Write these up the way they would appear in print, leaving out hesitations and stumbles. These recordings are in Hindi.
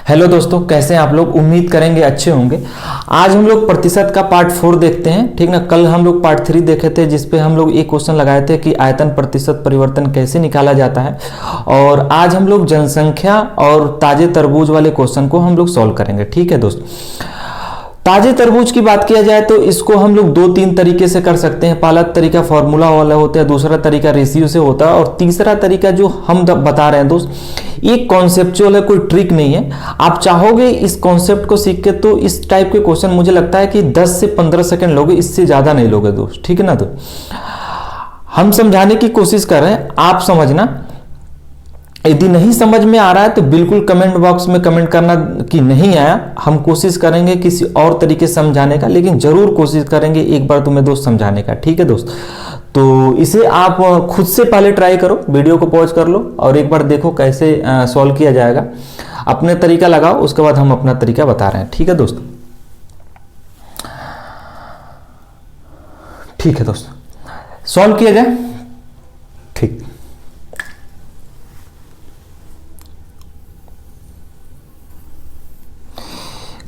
हेलो दोस्तों, कैसे हैं आप लोग। उम्मीद करेंगे अच्छे होंगे। आज हम लोग प्रतिशत का पार्ट 4 देखते हैं, ठीक ना। कल हम लोग पार्ट 3 देखे थे जिसपे हम लोग एक क्वेश्चन लगाए थे कि आयतन प्रतिशत परिवर्तन कैसे निकाला जाता है। और आज हम लोग जनसंख्या और ताजे तरबूज वाले क्वेश्चन को हम लोग सॉल्व करेंगे, ठीक है दोस्त। ताजे तरबूज की बात किया जाए तो इसको हम लोग 2-3 तरीके से कर सकते हैं। पहला तरीका फॉर्मूला वाला होता है, दूसरा तरीका रेशियो से होता है, और तीसरा तरीका जो हम बता रहे हैं दोस्त, ये कॉन्सेप्चुअल है, कोई ट्रिक नहीं है। आप चाहोगे इस कॉन्सेप्ट को सीख के तो इस टाइप के क्वेश्चन मुझे लगता है कि 10 से 15 सेकंड लोगे, इससे ज्यादा नहीं लोगे दोस्त, ठीक है ना। तो हम समझाने की कोशिश कर रहे हैं, आप समझना। यदि नहीं समझ में आ रहा है तो बिल्कुल कमेंट बॉक्स में कमेंट करना कि नहीं आया। हम कोशिश करेंगे किसी और तरीके से समझाने का, लेकिन जरूर कोशिश करेंगे एक बार तुम्हें दोस्त समझाने का, ठीक है दोस्त। तो इसे आप खुद से पहले ट्राई करो, वीडियो को पॉज कर लो और एक बार देखो कैसे सॉल्व किया जाएगा। अपने तरीका लगाओ, उसके बाद हम अपना तरीका बता रहे हैं, ठीक है दोस्त। ठीक है दोस्त, सॉल्व किया जाए। ठीक,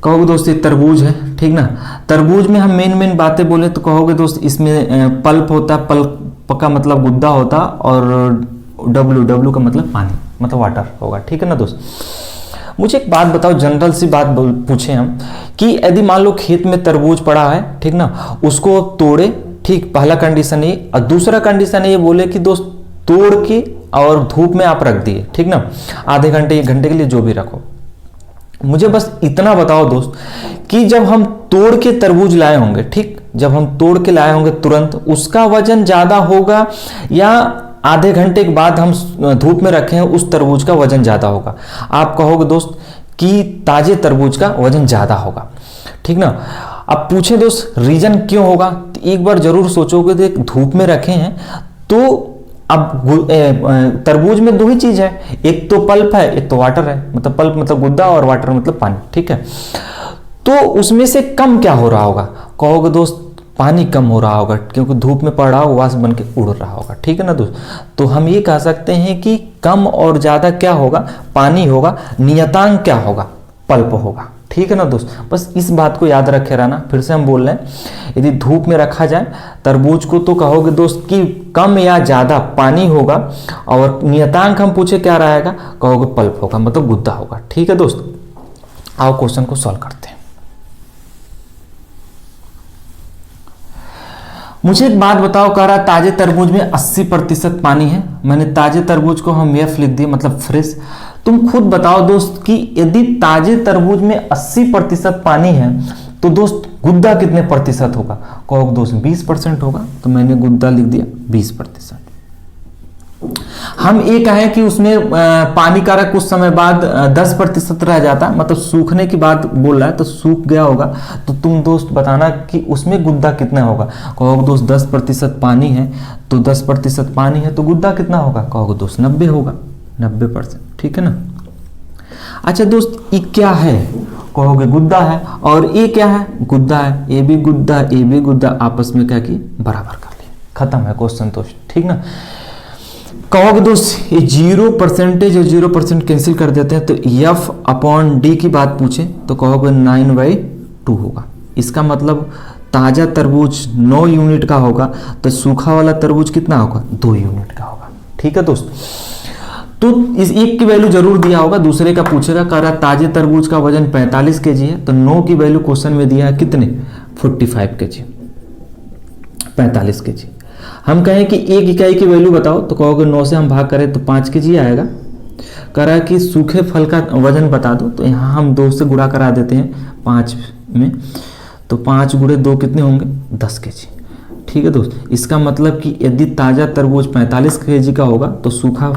कहोगे दोस्त ये तरबूज है, ठीक ना। तरबूज में हम मेन बातें बोले तो कहोगे दोस्त इसमें पल्प होता, पल्प का मतलब गुद्दा होता, और डब्ल्यू का मतलब पानी, मतलब वाटर होगा, ठीक है ना दोस्त। मुझे एक बात बताओ, जनरल सी बात पूछे हम कि यदि मान लो खेत में तरबूज पड़ा है, ठीक ना, उसको तोड़े, ठीक, पहला कंडीशन ये। और दूसरा कंडीशन ये बोले कि दोस्त तोड़ के और धूप में आप रख दिए, ठीक ना, आधे घंटे 1 घंटे के लिए जो भी रखो। मुझे बस इतना बताओ दोस्त कि जब हम तोड़ के तरबूज लाए होंगे, ठीक, जब हम तोड़ के लाए होंगे तुरंत, उसका वजन ज्यादा होगा या आधे घंटे के बाद हम धूप में रखे हैं उस तरबूज का वजन ज्यादा होगा। आप कहोगे दोस्त कि ताजे तरबूज का वजन ज्यादा होगा, ठीक ना। अब पूछे दोस्त रीजन क्यों होगा, तो एक बार जरूर सोचोगे, देख धूप में रखे हैं तो अब तरबूज में 2 ही चीज है, एक तो पल्प है, एक तो वाटर है। मतलब पल्प मतलब गुद्दा और वाटर मतलब पानी, ठीक है। तो उसमें से कम क्या हो रहा होगा, कहोगे दोस्त पानी कम हो रहा होगा, क्योंकि धूप में पड़ रहा होगा, वाष्प बन के उड़ रहा होगा, ठीक है ना दोस्त। तो हम ये कह सकते हैं कि कम और ज्यादा क्या होगा, पानी होगा। नियतांक क्या होगा, पल्प होगा, ठीक है ना दोस्त। बस इस बात को याद रखे रहना। फिर से हम बोल रहे हैं, यदि धूप में रखा जाए तरबूज को तो कहोगे दोस्त कि कम या ज्यादा पानी होगा, और नियतांक हम पूछे क्या रहेगा, कहोगे पल्प होगा, मतलब गुद्दा होगा, ठीक है दोस्त। आओ क्वेश्चन को सॉल्व करते हैं। मुझे एक बात बताओ, कह रहा ताजे तरबूज में 80% पानी है। मैंने ताजे तरबूज को हम एफ लिख दिए, मतलब फ्रेश। तुम खुद बताओ दोस्त कि यदि ताजे तरबूज में 80% पानी है तो दोस्त गुद्दा कितने प्रतिशत होगा, कहो दोस्त 20% होगा। तो मैंने गुद्दा लिख दिया 20%। हम ये कहें कि उसमें पानी का कुछ समय बाद 10% रह जाता, मतलब सूखने की बात बोल रहा है, तो सूख गया होगा। तो तुम दोस्त बताना कि उसमें गुद्दा कितना होगा। कहोगे दोस्त 10% पानी है, तो 10% पानी है तो गुद्दा कितना होगा, कहोगे दोस्त 90 होगा, 90%, ठीक है ना। अच्छा दोस्त ये क्या है, कहोगे गुद्दा है, और ये क्या है, गुद्दा है। ये भी गुद्दा, ये भी गुद्दा, आपस में क्या की बराबर कर लिए, खत्म है क्वेश्चन दोस्त, ठीक ना। कहोगे दोस्त ये 0% और 0% कैंसिल कर देते हैं, तो F/D की बात पूछे तो कहोगे 9/2 होगा। इसका मतलब ताजा तरबूज 9 यूनिट का होगा, तो सूखा वाला तरबूज कितना होगा, 2 यूनिट का होगा, ठीक है दोस्त। तो इस एक की वैल्यू जरूर दिया होगा, दूसरे का पूछेगा, कह रहा ताजे तरबूज का वजन 45 kg है, तो 9 की वैल्यू क्वेश्चन में दिया है कितने, 45 kg, 45 kg। हम कहें कि 1 इकाई की वैल्यू बताओ, तो कहोगे 9 से हम भाग करें तो 5 kg आएगा। कह रहा है कि सूखे फल का वजन बता दो, तो यहाँ हम 2 से गुणा करा देते हैं 5 में, तो 5 × 2 कितने होंगे, 10 kg, ठीक है दोस्त। इसका मतलब कि यदि ताजा तरबूज 45 kg का होगा तो सूखा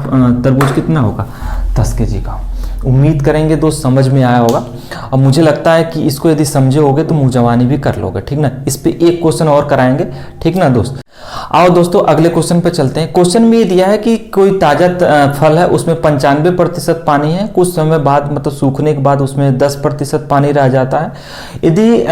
तरबूज कितना होगा, 10 kg का। उम्मीद करेंगे दोस्त समझ में आया होगा। और मुझे लगता है कि इसको यदि समझे होगे तो मुंह जवानी भी कर लोगे, ठीक ना। इस पे एक क्वेश्चन और कराएंगे, ठीक ना दोस्त। आओ दोस्तों अगले क्वेश्चन पे चलते हैं। क्वेश्चन में ये दिया है कि कोई ताजा फल है, उसमें 95% पानी है, कुछ समय बाद मतलब सूखने के बाद उसमें 10% पानी रह जाता है। यदि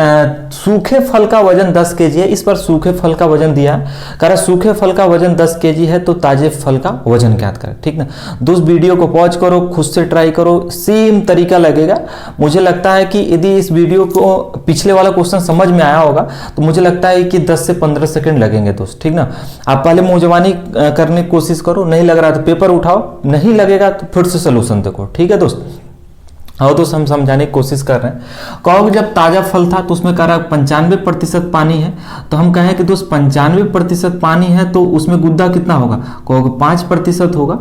सूखे फल का वजन 10 केजी है, इस पर सूखे फल का वजन दिया है, कह रहा सूखे फल का वजन 10 केजी है तो ताजे फल का वजन ज्ञात करें। ठीक ना दोस्त, वीडियो को पॉज करो, खुद से ट्राई करो, सेम तरीका लगेगा। मुझे लगता है कि यदि इस वीडियो को पिछले वाला क्वेश्चन समझ में आया होगा तो मुझे लगता है कि 10 से 15 सेकंड लगेंगे दोस्त। ठीक ना, आप पहले मुंजवानी करने की कोशिश करो, नहीं लग रहा तो पेपर उठाओ, नहीं लगेगा तो फिर से सोल्यूशन देखो। ठीक है दोस्त, और दोस्त हम समझाने की कोशिश कर रहे हैं। कहोगे जब ताजा फल था तो उसमें कह रहा है 95% पानी है, तो हम कहें कि दोस्त 95% पानी है तो उसमें गुद्दा कितना होगा, कहोगे 5% होगा।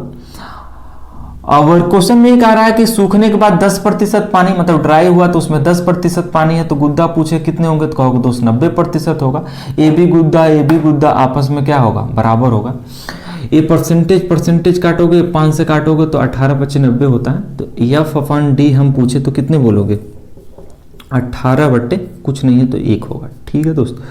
और क्वेश्चन में ये कह रहा है कि सूखने के बाद 10% पानी मतलब ड्राई हुआ तो उसमें 10% पानी है, तो गुद्दा पूछे कितने होंगे, तो कहोगे दोस्त 90% होगा। ए बी गुद्दा आपस में क्या होगा, बराबर होगा। ये परसेंटेज काटोगे, 5 से काटोगे तो 18/90 होता है। तो F/D हम पूछे तो कितने बोलोगे, 18 बट्टे कुछ नहीं है तो 1 होगा। ठीक है दोस्त,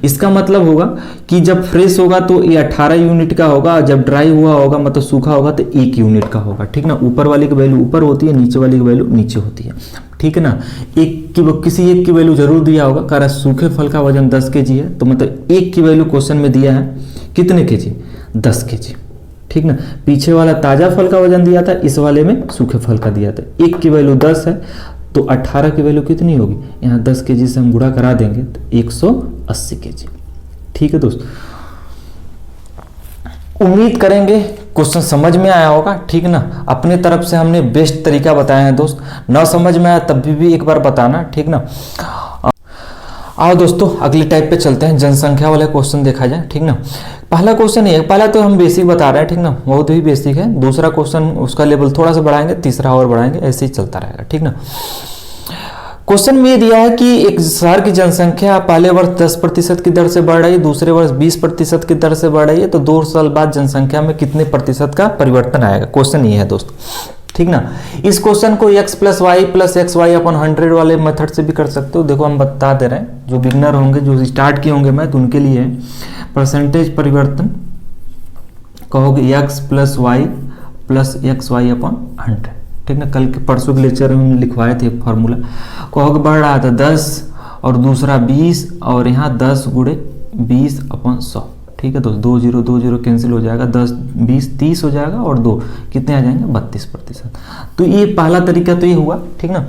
इसका मतलब होगा कि जब फ्रेश होगा तो ये 18 यूनिट का होगा, जब ड्राई हुआ होगा मतलब सूखा होगा तो 1 यूनिट का होगा। ठीक ना, ऊपर वाली की वैल्यू ऊपर होती है, नीचे वाली की वैल्यू नीचे होती है। ठीक है ना, किसी एक की वैल्यू जरूर दिया होगा, कह रहा सूखे फल का वजन 10 केजी है, तो मतलब 1 की वैल्यू क्वेश्चन में दिया है कितने केजी, 10 केजी। ठीक ना, पीछे वाला ताजा फल का वजन दिया था, इस वाले में सूखे फल का दिया था। 1 की वैल्यू 10 है तो 18 की वैल्यू कितनी होगी, यहाँ 10 केजी से हम गुणा करा देंगे तो 180 केजी। ठीक है दोस्त, उम्मीद करेंगे क्वेश्चन समझ में आया होगा। ठीक ना, अपने तरफ से हमने बेस्ट तरीका बताया है दोस्त, ना समझ में आया तब भी एक बार बताना। ठीक ना, आओ दोस्तों अगले टाइप पे चलते हैं, जनसंख्या वाले क्वेश्चन देखा जाए। ठीक ना, पहला क्वेश्चन है, पहला तो हम बेसिक बता रहे हैं। ठीक ना, बहुत ही बेसिक है। दूसरा क्वेश्चन उसका लेवल थोड़ा सा बढ़ाएंगे, तीसरा और बढ़ाएंगे, ऐसे ही चलता रहेगा। ठीक ना, क्वेश्चन में ये दिया है कि एक शहर की जनसंख्या पहले वर्ष 10% की दर से बढ़ रही है, दूसरे वर्ष 20% की दर से बढ़ रही है, तो 2 साल बाद जनसंख्या में कितने प्रतिशत का परिवर्तन आएगा। क्वेश्चन ये है दोस्त। ठीक ना, इस क्वेश्चन को x + y + xy/100 वाले मेथड से भी कर सकते हो। देखो हम बता दे रहे हैं, जो बिगनर होंगे, जो स्टार्ट किए होंगे मैं, तो उनके लिए है परसेंटेज परिवर्तन, कहोगे x + y + xy/100। ठीक ना, कल के परसों के लेक्चर में हमने लिखवाए थे फॉर्मूला, कहोगे बढ़ रहा था 10 और दूसरा 20 और यहाँ 10 × 20/100। ठीक है दोस्त, 2 0 कैंसिल हो जाएगा, 10 20 30 हो जाएगा और 2 कितने आ जाएंगे, 32%। तो ये पहला तरीका तो ये हुआ। ठीक ना,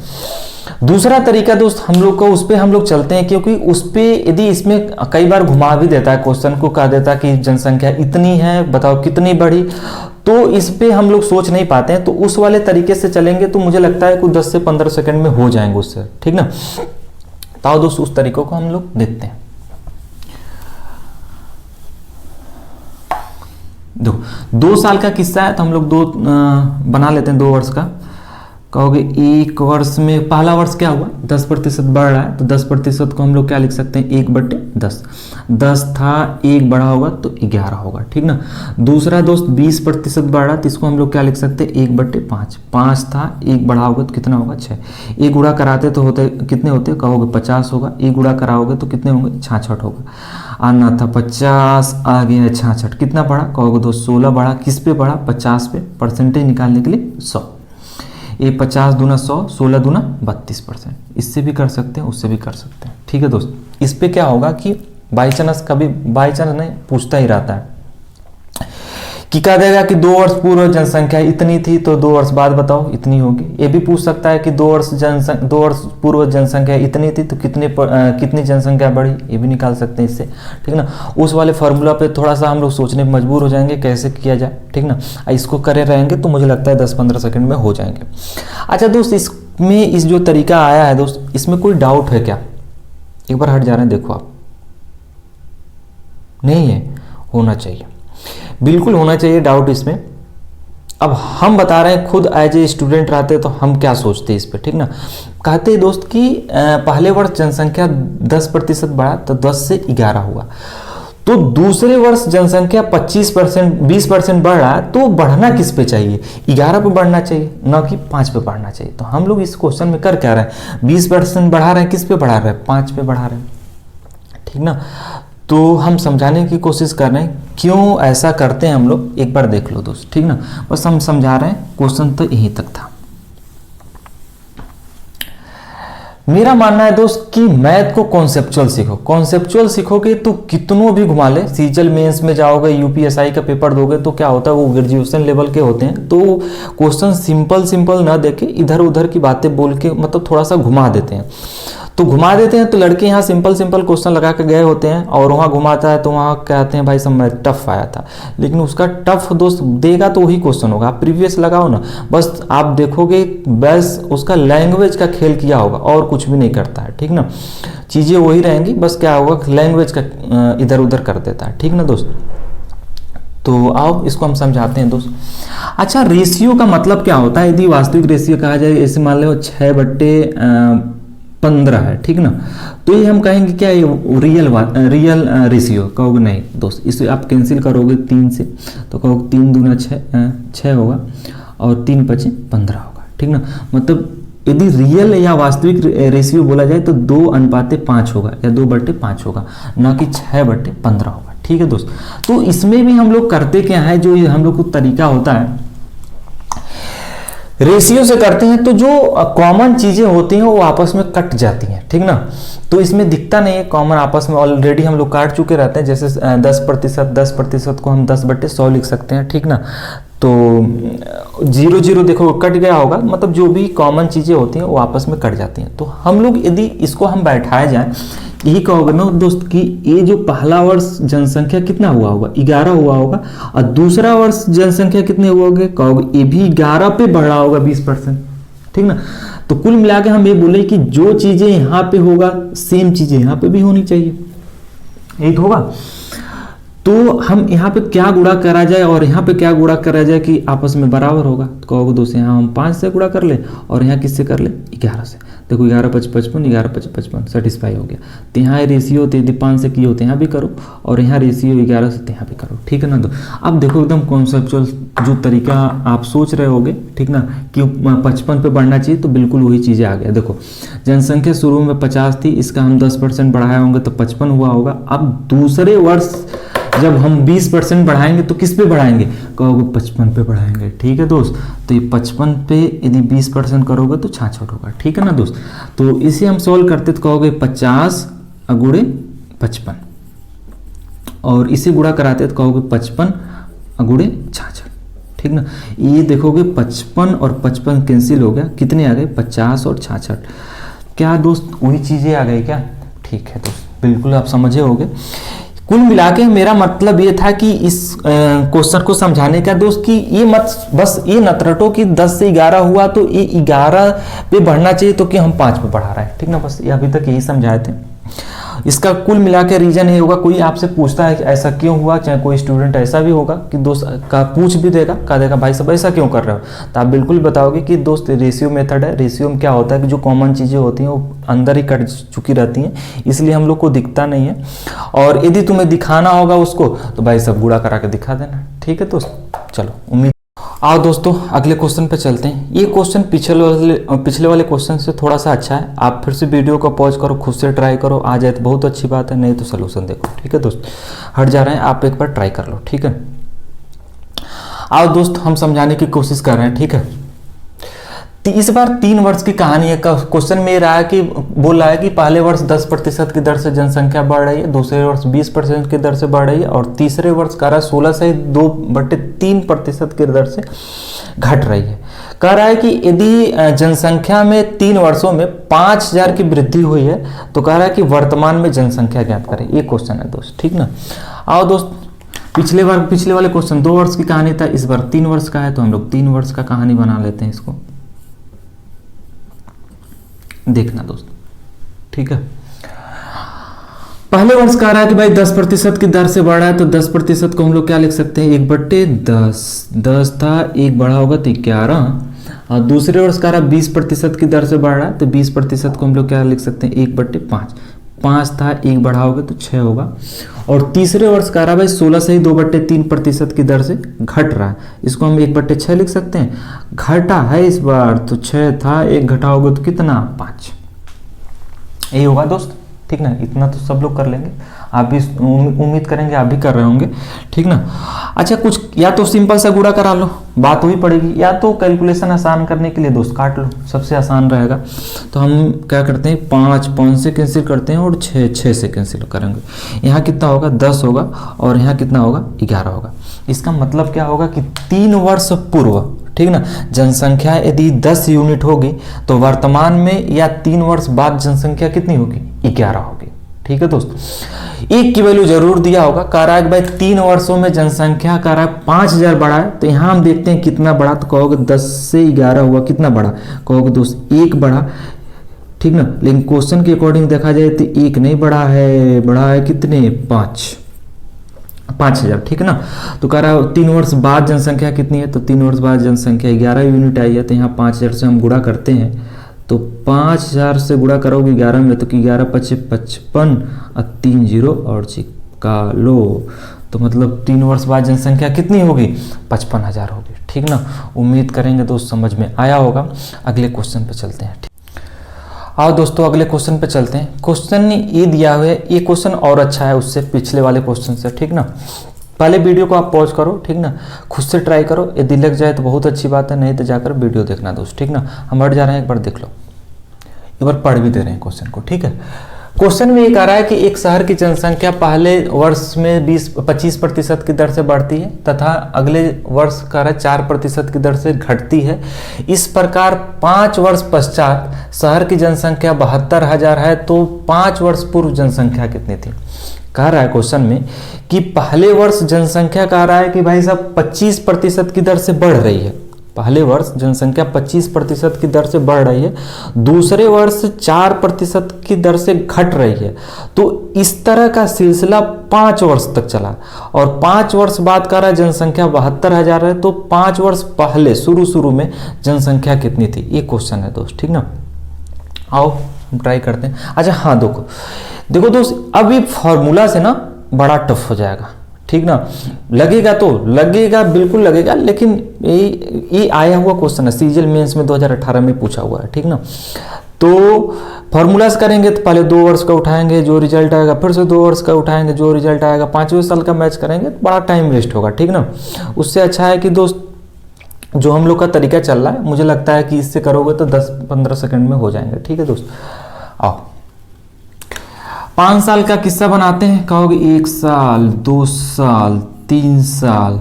दूसरा तरीका दोस्त हम लोग को उस पर हम लोग चलते हैं, क्योंकि उस पर यदि इसमें कई बार घुमा भी देता है क्वेश्चन को, कह देता है कि जनसंख्या इतनी है, बताओ कितनी बढ़ी, तो इस पे हम लोग सोच नहीं पाते हैं। तो उस वाले तरीके से चलेंगे तो मुझे लगता है कुछ 10 से 15 सेकंड में हो जाएंगे उससे। ठीक ना, तो दोस्त उस तरीकों को हम लोग देखते हैं। दो 2 साल का किस्सा है तो हम लोग 2 बना लेते हैं, 2 वर्ष का। कहोगे एक वर्ष में पहला वर्ष क्या हुआ, 10% बढ़ रहा है, तो 10% को हम लोग क्या लिख सकते हैं, 1/10। 10 था, 1 बढ़ा होगा तो 11 होगा। ठीक ना, दूसरा दोस्त 20% बढ़ रहा है, तो इसको हम लोग क्या लिख सकते हैं, 1/5। 5 था, 1 बढ़ा होगा तो कितना होगा, 6। 1 गुणा कराते तो होते कितने होते, कहोगे 50 होगा। 1 गुणा कराओगे तो कितने होंगे, 66 होगा। आना था 50, आ गया 66, कितना बढ़ा, कहोगे दोस्त 16 बढ़ा। किस पे बढ़ा, 50 पे। परसेंटेज निकालने के लिए 100, ये 50 दूना 100, 16 दूना 32%। इससे भी कर सकते हैं, उससे भी कर सकते हैं। ठीक है दोस्त, इस पे क्या होगा कि बाई चांस कभी बाई चांस नहीं पूछता ही रहता है कि कह देगा कि 2 वर्ष पूर्व जनसंख्या इतनी थी तो 2 वर्ष बाद बताओ इतनी होगी। ये भी पूछ सकता है कि 2 वर्ष पूर्व जनसंख्या इतनी थी तो कितनी जनसंख्या बढ़ी, ये भी निकाल सकते हैं इससे। ठीक ना, उस वाले फार्मूला पे थोड़ा सा हम लोग सोचने पर मजबूर हो जाएंगे कैसे किया जाए। ठीक ना, इसको करे रहेंगे तो मुझे लगता है 10-15 सेकंड में हो जाएंगे। अच्छा दोस्त, इसमें इस जो तरीका आया है दोस्त, इसमें कोई डाउट है क्या, एक बार हट जा रहे हैं, देखो आप, नहीं है, होना चाहिए, बिल्कुल होना चाहिए डाउट इसमें। अब हम बता रहे हैं, खुद एज ए स्टूडेंट रहते तो हम क्या सोचते हैं इस पे। ठीक ना, कहते हैं दोस्त कि पहले वर्ष जनसंख्या 10% बढ़ा तो 10 से 11 हुआ, तो दूसरे वर्ष जनसंख्या 25% 20% बढ़ रहा है, तो बढ़ना किस पे चाहिए, 11 पे बढ़ना चाहिए, ना कि 5 पे बढ़ना चाहिए। तो हम लोग इस क्वेश्चन में कर क्या रहे हैं, 20% बढ़ा रहे हैं, किस पे बढ़ा रहे हैं, 5 पे बढ़ा रहे हैं। ठीक ना, तो हम समझाने की कोशिश कर रहे हैं क्यों ऐसा करते हैं हम लोग, एक बार देख लो दोस्त, ठीक ना। बस हम समझा रहे हैं, क्वेश्चन तो यहीं तक था। मेरा मानना है दोस्त कि मैथ को कॉन्सेप्चुअल सीखो। कॉन्सेप्चुअल सीखोगे तो कितनों भी घुमा ले, सीजल मेंस में जाओगे, यूपीएसआई का पेपर दोगे तो क्या होता है, वो ग्रेजुएशन लेवल के होते हैं, तो क्वेश्चन सिंपल सिंपल ना देके इधर उधर की बातें बोल के मतलब थोड़ा सा घुमा देते हैं। तो घुमा देते हैं तो लड़के यहाँ सिंपल सिंपल क्वेश्चन लगा के गए होते हैं, और वहाँ घुमाता है तो वहाँ कहते हैं भाई सब में टफ आया था। लेकिन उसका टफ दोस्त देगा तो वही क्वेश्चन होगा, आप प्रीवियस लगाओ ना, बस आप देखोगे बस उसका लैंग्वेज का खेल किया होगा और कुछ भी नहीं करता है, ठीक ना। चीज़ें वही रहेंगी, बस क्या होगा लैंग्वेज का इधर उधर कर देता है, ठीक ना दोस्त। तो आओ इसको हम समझाते हैं दोस्त। अच्छा, रेशियो का मतलब क्या होता है? यदि वास्तविक रेशियो कहा जाए, ऐसे मान लो 6/15 है, ठीक ना, तो ये हम कहेंगे क्या, ये रियल रेशियो कहोगे नहीं दोस्त, इसे आप कैंसिल करोगे 3 से तो कहोगे 3 दूना 6 होगा और 3 5 15 होगा, ठीक ना। मतलब यदि रियल या वास्तविक रेशियो बोला जाए तो 2:5 होगा या 2/5 होगा, ना कि 6/15 होगा, ठीक है दोस्त। तो इसमें भी हम लोग करते क्या है, जो हम लोग को तरीका होता है रेशियो से करते हैं, तो जो कॉमन चीजें होती हैं वो आपस में कट जाती हैं, ठीक ना। तो इसमें दिखता नहीं है कॉमन, आपस में ऑलरेडी हम लोग काट चुके रहते हैं। जैसे 10% को हम 10/100 लिख सकते हैं, ठीक ना। तो 0 0 देखो कट गया होगा, मतलब जो भी कॉमन चीजें होती हैं वो आपस में कट जाती हैं। तो हम लोग यदि इसको हम बैठाए जाए, यही कहोगे ना दोस्त कि ये जो पहला वर्ष जनसंख्या कितना हुआ होगा, 11 हुआ होगा, और दूसरा वर्ष जनसंख्या कितने हुआ होगा, कहोगे ये भी 11 पे बढ़ा होगा 20%, ठीक ना। तो कुल मिला के हम ये बोले कि जो चीजें यहाँ पे होगा सेम चीजें यहाँ पे भी होनी चाहिए, यही तो होगा। तो हम यहाँ पे क्या गुणा करा जाए और यहाँ पे क्या गुणा करा जाए कि आपस में बराबर होगा, तो कहोगे दोस्त यहाँ हम 5 से गुणा कर ले और यहाँ किससे कर ले, 11 से। देखो 11 5 55, 11 5 55 सेटिस्फाई हो गया। तो यहाँ रेशियो होते यदि 5 से किए होते यहाँ भी करो, और यहाँ रेशियो 11 से यहाँ भी करो, ठीक है ना। तो अब देखो एकदम कॉन्सेप्चुअल जो तरीका आप सोच रहे होगे, ठीक ना, कि 55 पे बढ़ना चाहिए, तो बिल्कुल वही चीज़ें आ गया। देखो जनसंख्या शुरू में 50 थी, इसका हम 10% बढ़ाए होंगे तो 55 हुआ होगा। अब दूसरे वर्ष जब हम 20% बढ़ाएंगे तो किस पे बढ़ाएंगे, कहोगे 55 पे बढ़ाएंगे, ठीक है दोस्त। तो ये 55 पे यदि 20% करोगे तो 66 होगा, ठीक है ना दोस्त। तो इसे हम सॉल्व करते तो कहोगे 50 × 55, और इसे गुणा कराते तो कहोगे 55 × 66, ठीक ना। ये देखोगे 55 और 55 कैंसिल हो गया, कितने आ गए 50 और 66, क्या दोस्त वही चीज़ें आ गई क्या, ठीक है दोस्त, बिल्कुल आप समझे होगे। कुल मिला के मेरा मतलब ये था कि इस क्वेश्चन को समझाने का दोस्त कि ये मत बस ये नत रटो कि 10 से 11 हुआ तो ये 11 पे बढ़ना चाहिए, तो कि हम 5 पे बढ़ा रहे हैं, ठीक ना। बस ये अभी तक यही समझाए थे। इसका कुल मिला के रीजन ये होगा, कोई आपसे पूछता है कि ऐसा क्यों हुआ, चाहे कोई स्टूडेंट ऐसा भी होगा कि दोस्त का पूछ भी देगा, कह देगा भाई सब ऐसा क्यों कर रहे हो, तो आप बिल्कुल बताओगे कि दोस्त रेशियो मेथड है। रेशियो में क्या होता है कि जो कॉमन चीज़ें होती हैं वो अंदर ही कट चुकी रहती हैं, इसलिए हम लोग को दिखता नहीं है। और यदि तुम्हें दिखाना होगा उसको तो भाई सब गुणा करा के दिखा देना, ठीक है दोस्त। चलो उम्मीद, आओ दोस्तों अगले क्वेश्चन पे चलते हैं। ये क्वेश्चन पिछले वाले क्वेश्चन से थोड़ा सा अच्छा है। आप फिर से वीडियो को पॉज करो, खुद से ट्राई करो, आ जाए तो बहुत अच्छी बात है, नहीं तो सोल्यूशन देखो, ठीक है दोस्त। हट जा रहे हैं, आप एक बार ट्राई कर लो, ठीक है। आओ दोस्त हम समझाने की कोशिश कर रहे हैं, ठीक है। इस बार 3 वर्ष की कहानी है। क्वेश्चन में रहा है कि बोल रहा है कि पहले वर्ष 10% की दर से जनसंख्या बढ़ रही है, दूसरे वर्ष 20% की दर से बढ़ रही है, और तीसरे वर्ष कह रहा है 16 से 2/3% की दर से घट रही है। कह रहा है कि यदि जनसंख्या में 3 वर्षों में 5000 की वृद्धि हुई है तो कह रहा है कि वर्तमान में जनसंख्या ज्ञात करें। ये क्वेश्चन है दोस्त, ठीक ना। आओ दोस्त, पिछले वाले क्वेश्चन 2 वर्ष की कहानी था, इस बार 3 वर्ष का है, तो हम लोग 3 वर्ष का कहानी बना लेते हैं। इसको देखना दोस्त, ठीक है। पहले वर्ष कह रहा है कि भाई 10% की दर से बढ़ा है, तो 10% को हम लोग क्या लिख सकते हैं, 1/10। 10 था, 1 बढ़ा होगा तो 11। और दूसरे वर्ष कह रहा है 20% की दर से बढ़ रहा है, तो 20% को हम लोग क्या लिख सकते हैं, 1/5। 5 था, 1 बढ़ा होगा तो 6 होगा। और तीसरे वर्ष कह रहा है भाई 16 से ही 2/3% की दर से घट रहा है, इसको हम 1/6 लिख सकते हैं। घटा है इस बार, तो 6 था, 1 घटा होगा तो कितना, 5। यही होगा दोस्त, ठीक ना। इतना तो सब लोग कर लेंगे, आप भी उम्मीद करेंगे आप भी कर रहे होंगे, ठीक ना। अच्छा, कुछ या तो सिंपल सा गुणा करा लो, बात वही पड़ेगी, या तो कैलकुलेशन आसान करने के लिए दोस्त काट लो, सबसे आसान रहेगा। तो हम क्या करते हैं, 5 से कैंसिल करते हैं और 6 से कैंसिल करेंगे। यहाँ कितना होगा, 10 होगा, और यहाँ कितना होगा, 11 होगा। इसका मतलब क्या होगा कि 3 वर्ष पूर्व, ठीक ना, जनसंख्या यदि 10 यूनिट होगी तो वर्तमान में या 3 वर्ष बाद जनसंख्या कितनी होगी, 11 होगी। ठीक है दोस्त, एक की वैल्यू जरूर दिया होगा, कह रहा है कि भाई 3 वर्षों में जनसंख्या कह रहा है 5000 बढ़ा है, तो यहाँ हम देखते हैं कितना बढ़ा, तो कहोगे 10 से 11 हुआ, कितना बढ़ा, कहोगे दोस्त 1 बढ़ा, ठीक ना। लेकिन क्वेश्चन के अकॉर्डिंग देखा जाए तो 1 नहीं बढ़ा है कितने, 5000, ठीक है ना। तो कह रहा है 3 वर्ष बाद जनसंख्या कितनी है, तो 3 वर्ष बाद जनसंख्या 11 यूनिट आई है, तो यहाँ 5000 से हम गुणा करते हैं, तो 5000 से गुणा करोगे 11 में, तो 11 × 5 = 55 और 3 0 और चिपका लो, तो मतलब 3 वर्ष बाद जनसंख्या कितनी होगी, 55,000 होगी, ठीक ना। उम्मीद करेंगे दोस्त समझ में आया होगा। अगले क्वेश्चन पे चलते हैं। आओ दोस्तों अगले क्वेश्चन पे चलते हैं। क्वेश्चन ये दिया हुआ है, ये क्वेश्चन और अच्छा है उससे पिछले वाले क्वेश्चन से, ठीक ना। पहले वीडियो को आप पॉज करो, ठीक ना, खुद से ट्राई करो, यदि लग जाए तो बहुत अच्छी बात है, नहीं तो जाकर वीडियो देखना दोस्त, ठीक ना। हम हट जा रहे हैं, एक बार देख लो, एक बार पढ़ भी दे रहे हैं क्वेश्चन को, ठीक है। क्वेश्चन में ये कह रहा है कि एक शहर की जनसंख्या पहले वर्ष में 25% की दर से बढ़ती है तथा अगले वर्ष कह रहा है 4% की दर से घटती है। इस प्रकार 5 वर्ष पश्चात शहर की जनसंख्या 72,000 है, तो 5 वर्ष पूर्व जनसंख्या कितनी थी। कह रहा है क्वेश्चन में कि पहले वर्ष जनसंख्या कह रहा है कि भाई साहब 25% की दर से बढ़ रही है, पहले वर्ष जनसंख्या 25% की दर से बढ़ रही है, दूसरे वर्ष 4% की दर से घट रही है। तो इस तरह का सिलसिला 5 वर्ष तक चला, और 5 वर्ष बाद कह रहा है जनसंख्या 72,000 है, तो 5 वर्ष पहले शुरू में जनसंख्या कितनी थी, ये क्वेश्चन है दोस्त, ठीक ना। आओ हम ट्राई करते हैं। अच्छा हाँ, देखो दोस्त, अब ये फॉर्मूला से ना बड़ा टफ हो जाएगा, ठीक ना। लगेगा बिल्कुल लगेगा, लेकिन ये आया हुआ क्वेश्चन है, सीजीएल मेंस में 2018 में पूछा हुआ है, ठीक ना। तो फॉर्मूला से करेंगे तो पहले 2 वर्ष का उठाएंगे, जो रिजल्ट आएगा, फिर से 2 वर्ष का उठाएंगे, जो रिजल्ट आएगा, 5वें साल का मैच करेंगे तो बड़ा टाइम वेस्ट होगा, ठीक ना। उससे अच्छा है कि दोस्त जो हम लोग का तरीका चल रहा है, मुझे लगता है कि इससे करोगे तो 10-15 सेकंड में हो जाएंगे, ठीक है दोस्त। आओ 5 साल का किस्सा बनाते हैं। कहोगे 1 साल, 2 साल, 3 साल,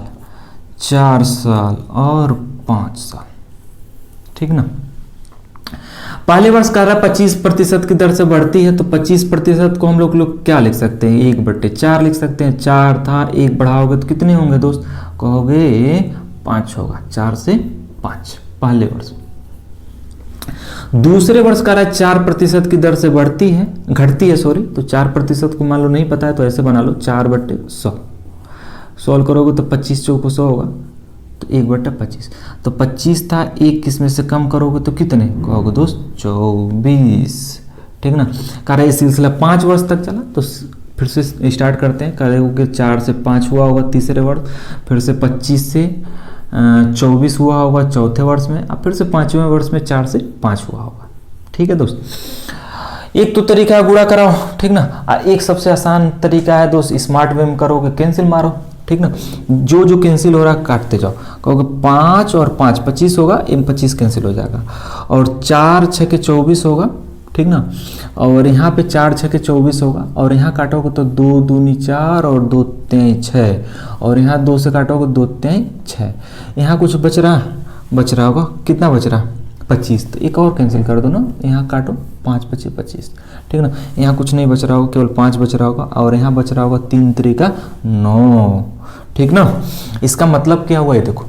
4 साल और 5 साल, ठीक ना। पहले वर्ष कह रहा है 25% की दर से बढ़ती है, तो 25% को हम लोग क्या लिख सकते हैं, 1/4 लिख सकते हैं। 4 था, 1 बढ़ाओगे तो कितने होंगे दोस्त, कहोगे 5 होगा, 4 से 5 पहले वर्ष। दूसरे वर्ष का 4% की दर से घटती है, तो 4% को मान लो नहीं पता है तो ऐसे बना लो, 4/100 सॉल्व करोगे तो 25 चौको 100 होगा, तो 1/25, तो 25 था, 1 किसमें से कम करोगे तो कितने, कहोगे दोस्त 24, ठीक ना। कह रहा है ये सिलसिला 5 वर्ष तक चला, तो फिर से स्टार्ट करते हैं। कह रहे 4 से 5 हुआ होगा तीसरे वर्ष, फिर से 25 से 24 हुआ होगा चौथे वर्ष में, अब फिर से 5वें वर्ष में 4 से 5 हुआ होगा, ठीक है दोस्त। एक तो तरीका है गुणा कराओ, ठीक ना। एक सबसे आसान तरीका है दोस्त, स्मार्ट वे में करोगे, कैंसिल मारो, ठीक ना। जो कैंसिल हो रहा है काटते जाओ, कहोगे 5 और 5 25 होगा, 25 कैंसिल हो जाएगा, और 4 6 के 24 होगा, ठीक ना। और यहाँ पे 4 6 के 24 होगा, और यहाँ काटोगे तो 2 दूनी 4 और 2 3 6, और यहाँ 2 से काटोगे 2 3 6। यहाँ कुछ बच रहा होगा, कितना बच रहा, 25, तो एक और कैंसिल कर दो ना, यहाँ काटो 5 25 25, ठीक ना। यहाँ कुछ नहीं बच रहा होगा, केवल 5 बच रहा होगा, और यहाँ बच रहा होगा 3 3 9, ठीक ना। इसका मतलब क्या हुआ, ये देखो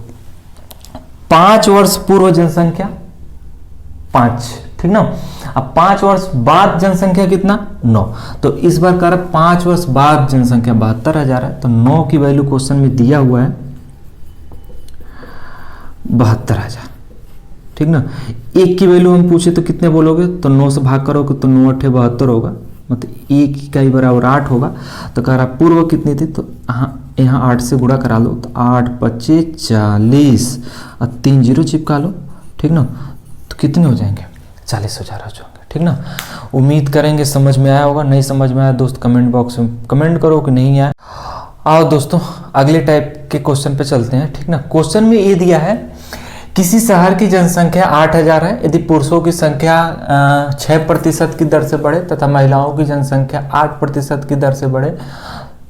5 वर्ष पूर्व जनसंख्या 5, ठीक ना। अब 5 वर्ष बाद जनसंख्या कितना, 9, तो इस बार कर 5 वर्ष बाद जनसंख्या 72,000 है, तो 9 की वैल्यू क्वेश्चन में दिया हुआ है 72,000, ठीक ना। 1 की वैल्यू हम पूछे तो कितने बोलोगे, तो 9 से भाग करोगे तो 9 8 72 होगा, मतलब 1 का ही बराबर 8 होगा। तो कह रहा पूर्व कितनी थी, तो यहाँ 8 से गुणा करा लो, तो 8 25 40 और 3 0 चिपका लो, ठीक ना। तो कितने हो जाएंगे, 40,000 हो जाएंगे, ठीक ना। उम्मीद करेंगे समझ में आया होगा। नहीं समझ में आया दोस्त कमेंट बॉक्स में कमेंट करो कि नहीं आया। आओ दोस्तों अगले टाइप के क्वेश्चन पे चलते हैं, ठीक ना। क्वेश्चन में ये दिया है किसी शहर की जनसंख्या 8000 है, यदि पुरुषों की संख्या 6% की दर से बढ़े तथा महिलाओं की जनसंख्या 8% की दर से बढ़े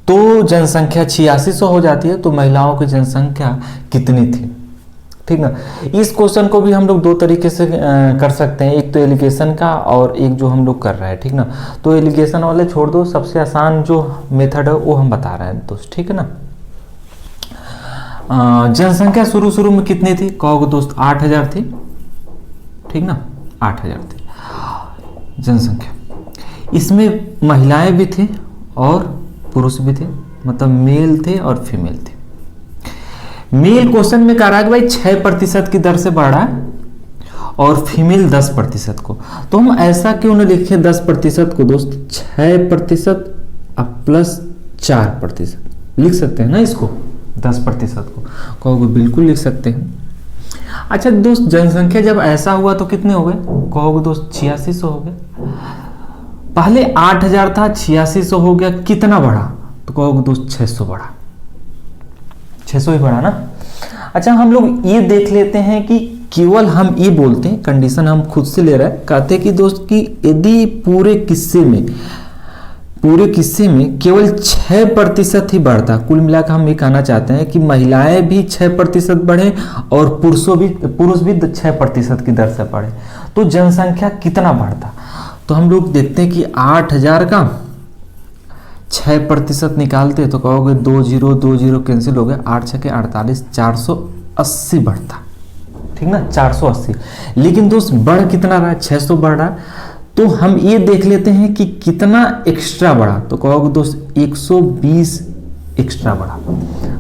तो जनसंख्या 8600 हो जाती है, तो महिलाओं की जनसंख्या कितनी थी, ठीक ना। इस क्वेश्चन को भी हम लोग दो तरीके से कर सकते हैं, एक तो एलिगेशन का और एक जो हम लोग कर रहे हैं, ठीक ना। तो एलिगेशन वाले छोड़ दो, सबसे आसान जो मेथड है वो हम बता रहे हैं दोस्त, ठीक है ना। जनसंख्या शुरू में कितनी थी, कहोगे दोस्त 8000 थी, ठीक ना, 8000 थी जनसंख्या। इसमें महिलाएं भी थी और पुरुष भी थे, मतलब मेल थे और फीमेल थे। मेल क्वेश्चन में कह रहा है कि भाई 6% की दर से बढ़ा है और फीमेल 10% को, तो हम ऐसा क्यों न लिखे 10% को दोस्त, 6% प्लस 4% लिख सकते हैं ना इसको, 10% को कहोगे बिल्कुल लिख सकते हैं। अच्छा दोस्त जनसंख्या जब ऐसा हुआ तो कितने हो गए, कहोगे दोस्त 8600 हो गए। पहले 8000 था, 8600 हो गया, कितना बढ़ा, तो कहोगे दोस्त 600 बढ़ा, 600 ही बढ़ा ना। अच्छा हम लोग ये देख लेते हैं कि केवल हम ये बोलते हैं, कंडीशन हम खुद से ले रहे हैं, कहते हैं कि दोस्त कि यदि पूरे किस्से में केवल 6% ही बढ़ता, कुल मिलाकर हम ये कहना चाहते हैं कि महिलाएं भी 6% बढ़े और पुरुष भी 6% की दर से बढ़े, तो जनसंख्या कितना बढ़ता। तो हम लोग देखते हैं कि 8000 का 6% निकालते तो कहोगे 20 कैंसिल हो गया, 8 6 के 48, 480 बढ़ता, ठीक ना, 480। लेकिन दोस्त बढ़ कितना रहा है, 600 बढ़ रहा है, तो हम ये देख लेते हैं कि कितना एक्स्ट्रा बढ़ा, तो कहोगे दोस्त 120 एक्स्ट्रा बढ़ा।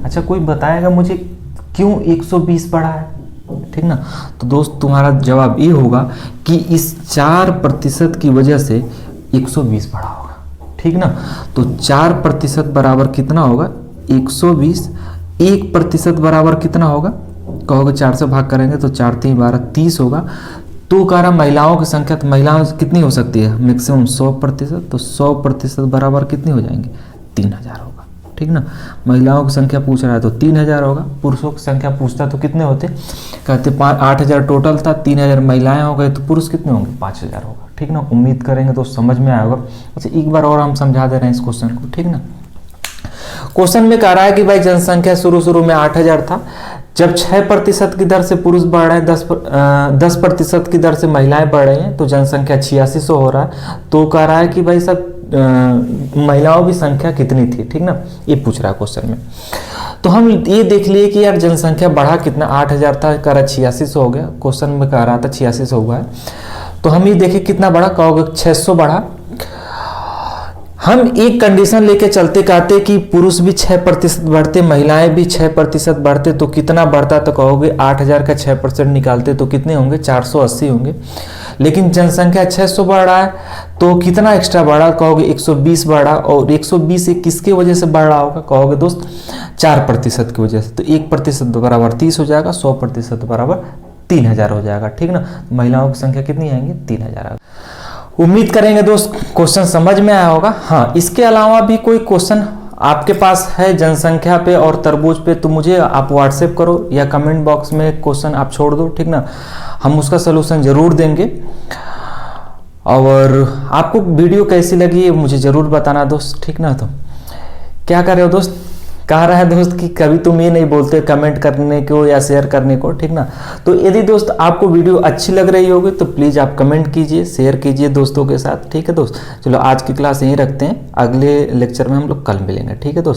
अच्छा कोई बताएगा मुझे क्यों 120 बढ़ा है, ठीक ना। तो दोस्त तुम्हारा जवाब ये होगा कि इस 4% की वजह से 120 बढ़ा होगा, ठीक ना। तो 4% बराबर कितना होगा 120, 1% बराबर कितना होगा, कहोगे 4 से भाग करेंगे तो 4 3 12 30 होगा। तो कह रहा महिलाओं की संख्या, तो महिलाओं कितनी हो सकती है मैक्सिमम 100%, तो 100% बराबर कितनी हो जाएंगे 3000 होगा, ठीक ना। महिलाओं की संख्या पूछ रहा है तो 3000 होगा, पुरुषों की संख्या पूछता तो कितने होते, कहते 8000 टोटल था, 3000 महिलाएं हो गए, तो पुरुष कितने होंगे 5000 होगा, ठीक ना। उम्मीद करेंगे तो समझ में आया होगा। अच्छा एक बार और हम समझा दे रहे हैं इस क्वेश्चन को, ठीक ना। क्वेश्चन में कह रहा है कि भाई जनसंख्या शुरू में 8000 था, जब 6% की दर से पुरुष बढ़ रहे हैं, 10% की दर से महिलाएं बढ़ रही हैं, तो जनसंख्या 8600 हो रहा है। तो कह रहा है कि भाई सब महिलाओं की संख्या कितनी थी, ठीक ना, ये पूछ रहा है क्वेश्चन में। तो हम ये देख लिए कि यार जनसंख्या बढ़ा कितना, 8000 था, कह रहा 8600 हो गया, क्वेश्चन में कह रहा था 8600 हुआ है, तो हम ये देखें कितना बढ़ा, कहोगे 600 बढ़ा। हम एक कंडीशन लेके चलते, कहते कि पुरुष भी 6% बढ़ते, महिलाएं भी 6% बढ़ते, तो कितना बढ़ता, तो कहोगे 8000 का 6% निकालते तो कितने होंगे 480 होंगे। लेकिन जनसंख्या 600 बढ़ रहा है तो कितना एक्स्ट्रा बढ़ा, कहोगे 120 बढ़ा, और 120 किसकी वजह से बढ़ रहा होगा, कहोगे दोस्त 4% की वजह से, तो 1% बराबर 30 हो जाएगा, 100% बराबर 3000 हो जाएगा, ठीक ना। महिलाओं की संख्या कितनी आएंगी 3000। उम्मीद करेंगे दोस्त क्वेश्चन समझ में आया होगा। हाँ इसके अलावा भी कोई क्वेश्चन आपके पास है जनसंख्या पे और तरबूज पे, तो मुझे आप व्हाट्सएप करो या कमेंट बॉक्स में क्वेश्चन आप छोड़ दो, ठीक ना, हम उसका सलूशन जरूर देंगे। और आपको वीडियो कैसी लगी मुझे जरूर बताना दोस्त, ठीक ना। तो क्या कर रहे हो दोस्त, कह रहा है दोस्त कि कभी तुम ये नहीं बोलते कमेंट करने को या शेयर करने को, ठीक ना। तो यदि दोस्त आपको वीडियो अच्छी लग रही होगी तो प्लीज़ आप कमेंट कीजिए, शेयर कीजिए दोस्तों के साथ, ठीक है दोस्त। चलो आज की क्लास यहीं रखते हैं, अगले लेक्चर में हम लोग कल मिलेंगे, ठीक है दोस्त।